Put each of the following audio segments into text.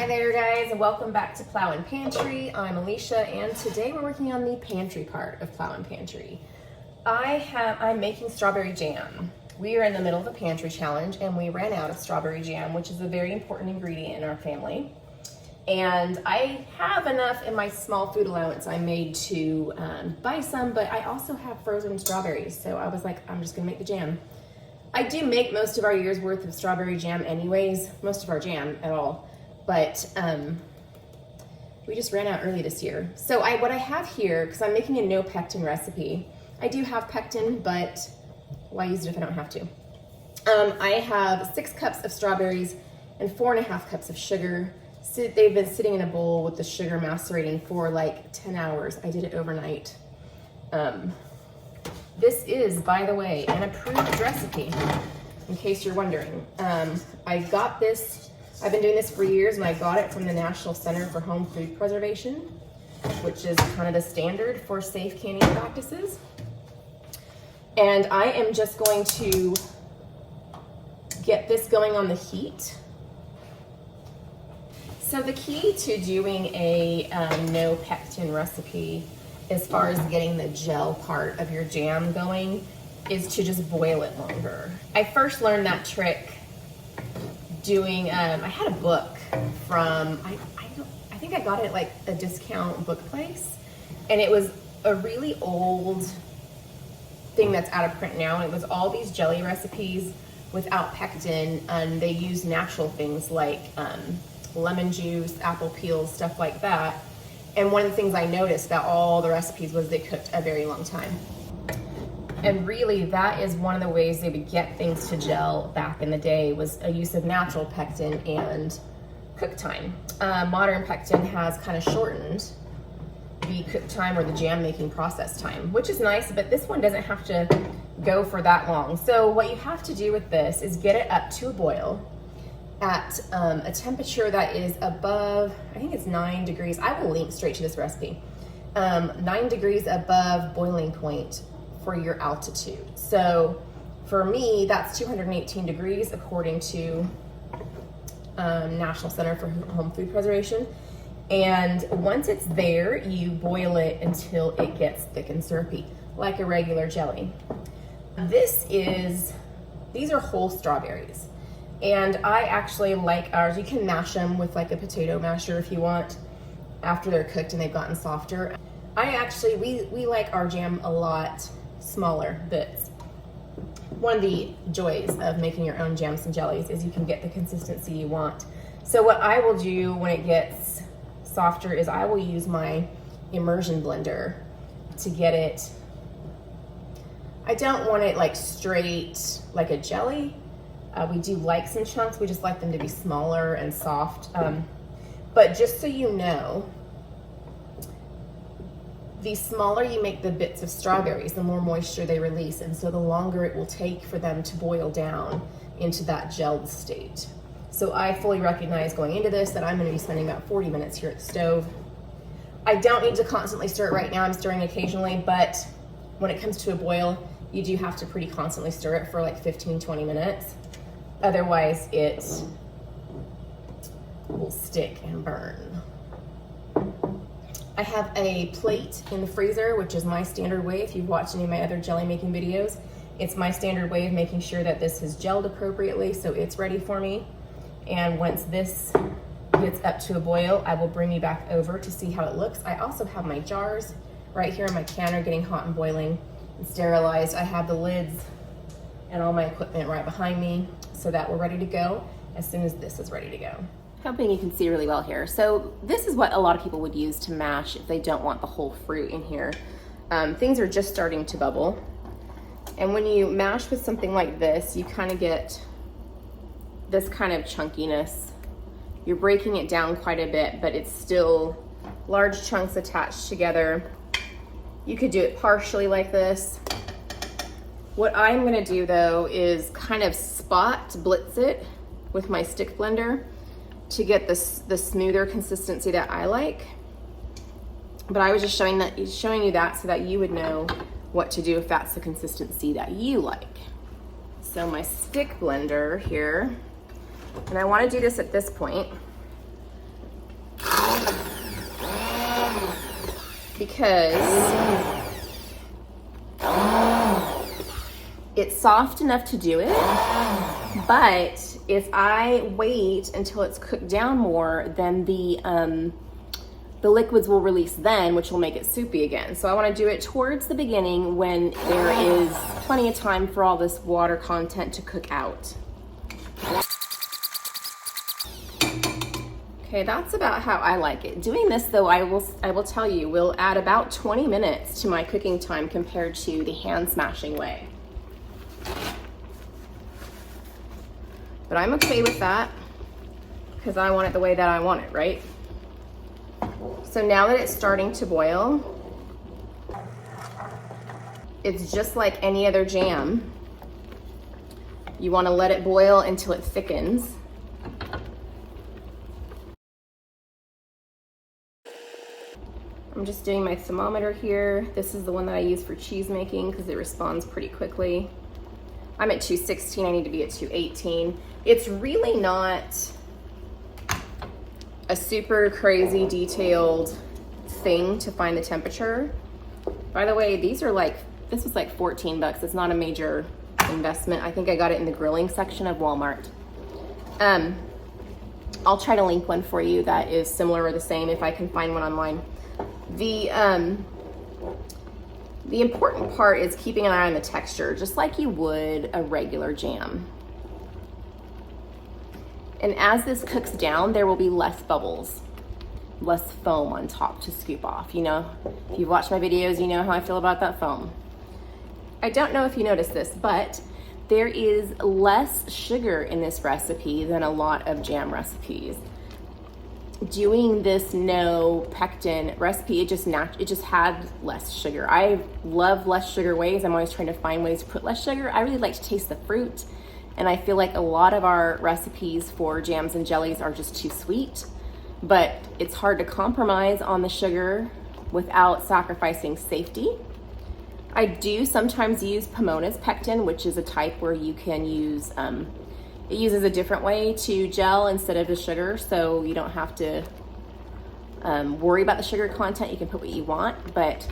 there guys, and welcome back to Plow and Pantry. I'm Alicia, and today we're working on the pantry part of Plow and Pantry. I'm making strawberry jam. We are in the middle of a pantry challenge and we ran out of strawberry jam, which is a very important ingredient in our family. And I have enough in my small food allowance I made to buy some, but I also have frozen strawberries. So I was like, I'm just gonna make the jam. I do make most of our year's worth of strawberry jam anyways, most of our jam at all. But we just ran out early this year. So what I have here, because I'm making a no pectin recipe, I do have pectin, but why use it if I don't have to? I have 6 cups of strawberries and 4.5 cups of sugar. So they've been sitting in a bowl with the sugar macerating for like 10 hours. I did it overnight. This is, by the way, an approved recipe, in case you're wondering. I got this. I've been doing this for years, and I got it from the National Center for Home Food Preservation, which is kind of the standard for safe canning practices. And I am just going to get this going on the heat. So the key to doing a no pectin recipe, as far as getting the gel part of your jam going, is to just boil it longer. I first learned that trick doing, I had a book from, I think I got it at like a discount book place, and it was a really old thing that's out of print now, and it was all these jelly recipes without pectin, and they use natural things like lemon juice, apple peels, stuff like that. And one of the things I noticed about all the recipes was they cooked a very long time. And really, that is one of the ways they would get things to gel back in the day, was a use of natural pectin and cook time. Modern pectin has kind of shortened the cook time or the jam making process time, which is nice, but this one doesn't have to go for that long. So what you have to do with this is get it up to a boil at a temperature that is above, I think it's 9 degrees. I will link straight to this recipe. 9 degrees above boiling point for your altitude. So for me, that's 218 degrees according to National Center for Home Food Preservation. And once it's there, you boil it until it gets thick and syrupy, like a regular jelly. These are whole strawberries. And I actually like ours. You can mash them with like a potato masher if you want, after they're cooked and they've gotten softer. We like our jam a lot smaller bits. One of the joys of making your own jams and jellies is you can get the consistency you want. So what I will do when it gets softer is I will use my immersion blender to get it. I don't want it like straight like a jelly. We do like some chunks, we just like them to be smaller and soft. But just so you know, the smaller you make the bits of strawberries, the more moisture they release, and so the longer it will take for them to boil down into that gelled state. So I fully recognize going into this that I'm going to be spending about 40 minutes here at the stove. I don't need to constantly stir it right now, I'm stirring occasionally, but when it comes to a boil, you do have to pretty constantly stir it for like 15-20 minutes. Otherwise it will stick and burn. I have a plate in the freezer, which is my standard way. If you've watched any of my other jelly making videos, it's my standard way of making sure that this has gelled appropriately, so it's ready for me. And once this gets up to a boil, I will bring you back over to see how it looks. I also have my jars right here in my counter getting hot and boiling and sterilized. I have the lids and all my equipment right behind me so that we're ready to go as soon as this is ready to go. Hoping you can see really well here. So this is what a lot of people would use to mash if they don't want the whole fruit in here. Things are just starting to bubble. And when you mash with something like this, you kind of get this kind of chunkiness. You're breaking it down quite a bit, but it's still large chunks attached together. You could do it partially like this. What I'm gonna do though is kind of blitz it with my stick blender to get the smoother consistency that I like. But I was just showing you that so that you would know what to do if that's the consistency that you like. So my stick blender here, and I want to do this at this point. because it's soft enough to do it, but if I wait until it's cooked down more, then the liquids will release then, which will make it soupy again. So I want to do it towards the beginning when there is plenty of time for all this water content to cook out. Okay, that's about how I like it. Doing this though, I will tell you, will add about 20 minutes to my cooking time compared to the hand smashing way. But I'm okay with that because I want it the way that I want it, right? So now that it's starting to boil, it's just like any other jam. You want to let it boil until it thickens. I'm just doing my thermometer here. This is the one that I use for cheese making because it responds pretty quickly. I'm at 216, I need to be at 218. It's really not a super crazy detailed thing to find the temperature. By the way, this was like 14 bucks. It's not a major investment. I think I got it in the grilling section of Walmart. I'll try to link one for you that is similar or the same if I can find one online. The important part is keeping an eye on the texture, just like you would a regular jam. And as this cooks down, there will be less bubbles, less foam on top to scoop off. You know, if you've watched my videos, you know how I feel about that foam. I don't know if you noticed this, but there is less sugar in this recipe than a lot of jam recipes. Doing this no pectin recipe, it just had less sugar. I love less sugar ways. I'm always trying to find ways to put less sugar. I really like to taste the fruit, and I feel like a lot of our recipes for jams and jellies are just too sweet, but it's hard to compromise on the sugar without sacrificing safety. I do sometimes use Pomona's pectin, which is a type where you can use it uses a different way to gel instead of the sugar, so you don't have to worry about the sugar content. You can put what you want, but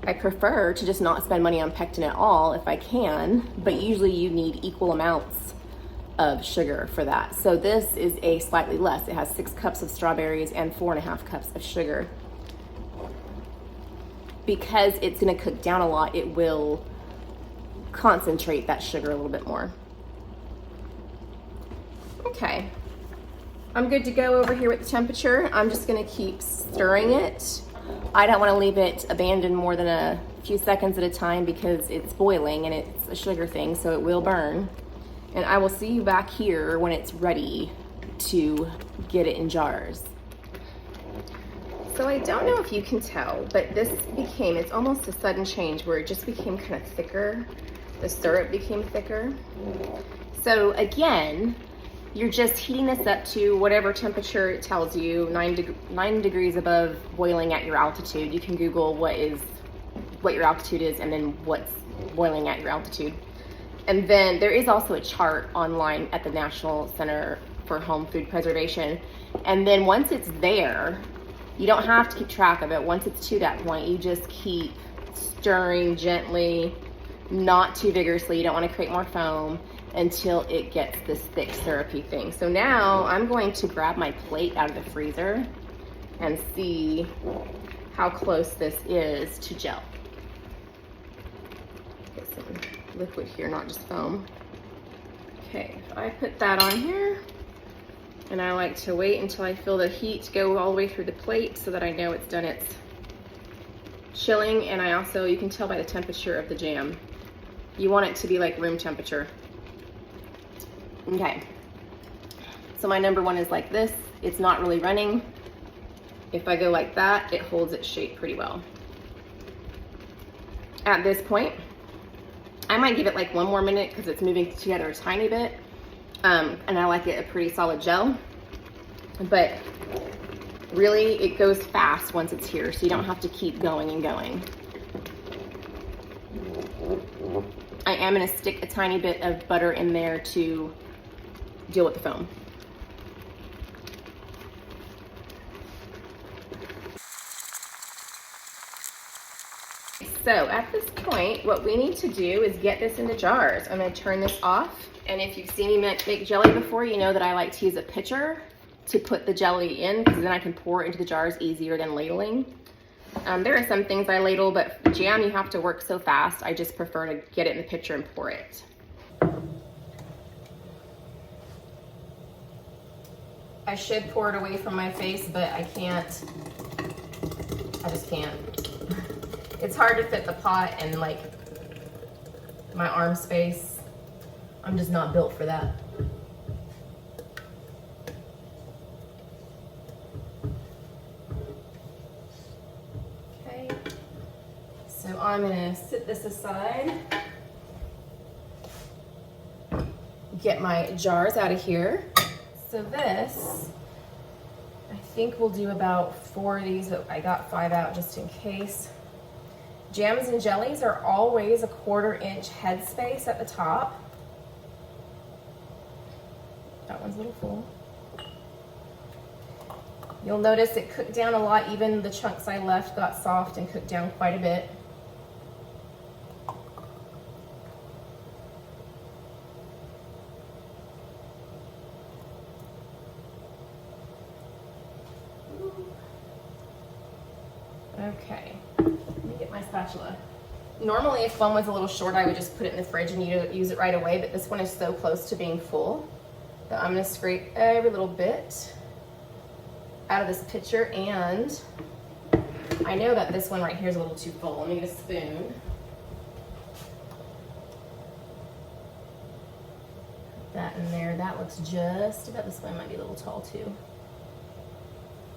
I prefer to just not spend money on pectin at all if I can, but usually you need equal amounts of sugar for that. So this is a slightly less. It has 6 cups of strawberries and 4.5 cups of sugar. Because it's gonna cook down a lot, it will concentrate that sugar a little bit more. Okay, I'm good to go over here with the temperature. I'm just gonna keep stirring it. I don't wanna leave it abandoned more than a few seconds at a time because it's boiling and it's a sugar thing, so it will burn. And I will see you back here when it's ready to get it in jars. So I don't know if you can tell, but it's almost a sudden change where it just became kind of thicker. The syrup became thicker. So again, you're just heating this up to whatever temperature it tells you, 9 degrees above boiling at your altitude. You can Google what your altitude is and then what's boiling at your altitude. And then there is also a chart online at the National Center for Home Food Preservation. And then once it's there, you don't have to keep track of it. Once it's to that point, you just keep stirring gently, not too vigorously. You don't want to create more foam until it gets this thick syrupy thing. So now I'm going to grab my plate out of the freezer and see how close this is to gel. Get some liquid here, not just foam. Okay, if I put that on here, and I like to wait until I feel the heat go all the way through the plate so that I know it's done its chilling. And you can tell by the temperature of the jam. You want it to be like room temperature. Okay, so my number one is like this. It's not really running. If I go like that, it holds its shape pretty well. At this point, I might give it like 1 more minute because it's moving together a tiny bit. And I like it a pretty solid gel, but really it goes fast once it's here, so you don't have to keep going and going. I am gonna stick a tiny bit of butter in there to deal with the foam. So at this point, what we need to do is get this into jars. I'm gonna turn this off. And if you've seen me make jelly before, you know that I like to use a pitcher to put the jelly in, because then I can pour it into the jars easier than ladling. There are some things I ladle, but jam, you have to work so fast. I just prefer to get it in the pitcher and pour it. I should pour it away from my face, but I can't. I just can't. It's hard to fit the pot in like my arm space. I'm just not built for that. Okay, so I'm gonna sit this aside, get my jars out of here. So this, I think we'll do about 4 of these, but I got 5 out just in case. Jams and jellies are always a 1/4 inch headspace at the top. That one's a little full. You'll notice it cooked down a lot. Even the chunks I left got soft and cooked down quite a bit. Okay, let me get my spatula. Normally if one was a little short, I would just put it in the fridge and use it right away, but this one is so close to being full that I'm gonna scrape every little bit out of this pitcher, and I know that this one right here is a little too full. Let me get a spoon. Put that in there. That looks just about, this one might be a little tall too.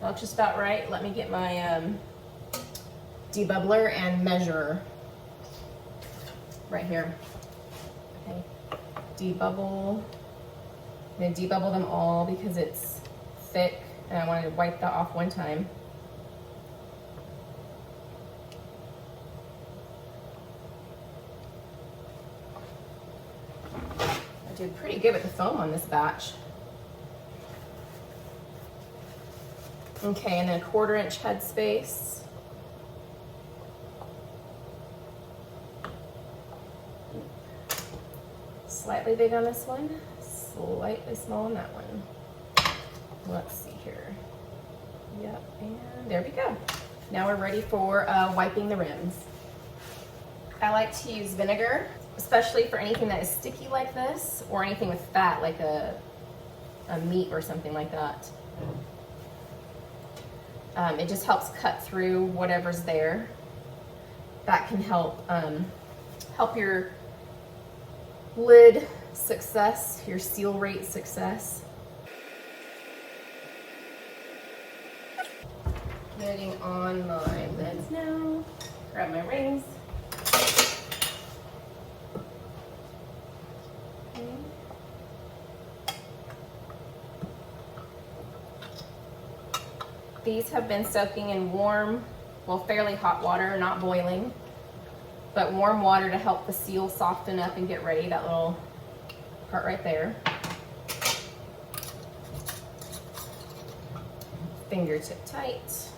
That looks just about right. Let me get my debubbler and measure right here. Okay, debubble. I'm gonna debubble them all because it's thick and I wanted to wipe that off one time. I did pretty good with the foam on this batch. Okay, and then a 1/4 inch headspace. Slightly big on this one, slightly small on that one. Let's see here. Yep, and there we go. Now we're ready for wiping the rims. I like to use vinegar, especially for anything that is sticky like this, or anything with fat, like a meat or something like that. It just helps cut through whatever's there. That can help help your lid success, your seal rate success. Getting on my lids now. Grab my rings. Okay. These have been soaking in warm, well, fairly hot water, not boiling, but warm water to help the seal soften up and get ready, that little part right there. Fingertip tight.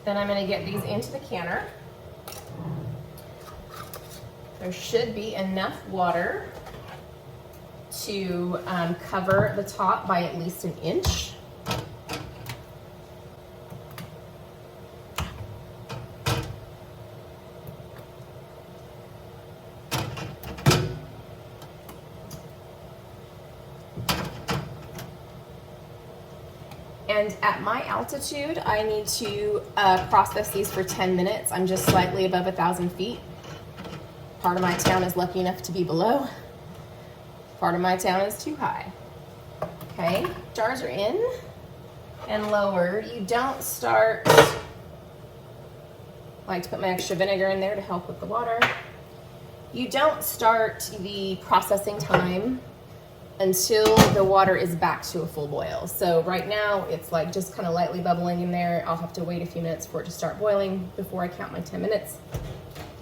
Then I'm going to get these into the canner. There should be enough water to cover the top by at least 1 inch. And at my altitude, I need to process these for 10 minutes. I'm just slightly above 1,000 feet. Part of my town is lucky enough to be below. Part of my town is too high. Okay, jars are in and lowered. You don't start, I like to put my extra vinegar in there to help with the water. You don't start the processing time until the water is back to a full boil. So right now it's like just kind of lightly bubbling in there. I'll have to wait a few minutes for it to start boiling before I count my 10 minutes.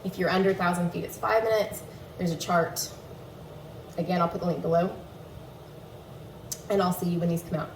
If you're under 1,000 feet, it's 5 minutes. There's a chart. Again, I'll put the link below. And I'll see you when these come out.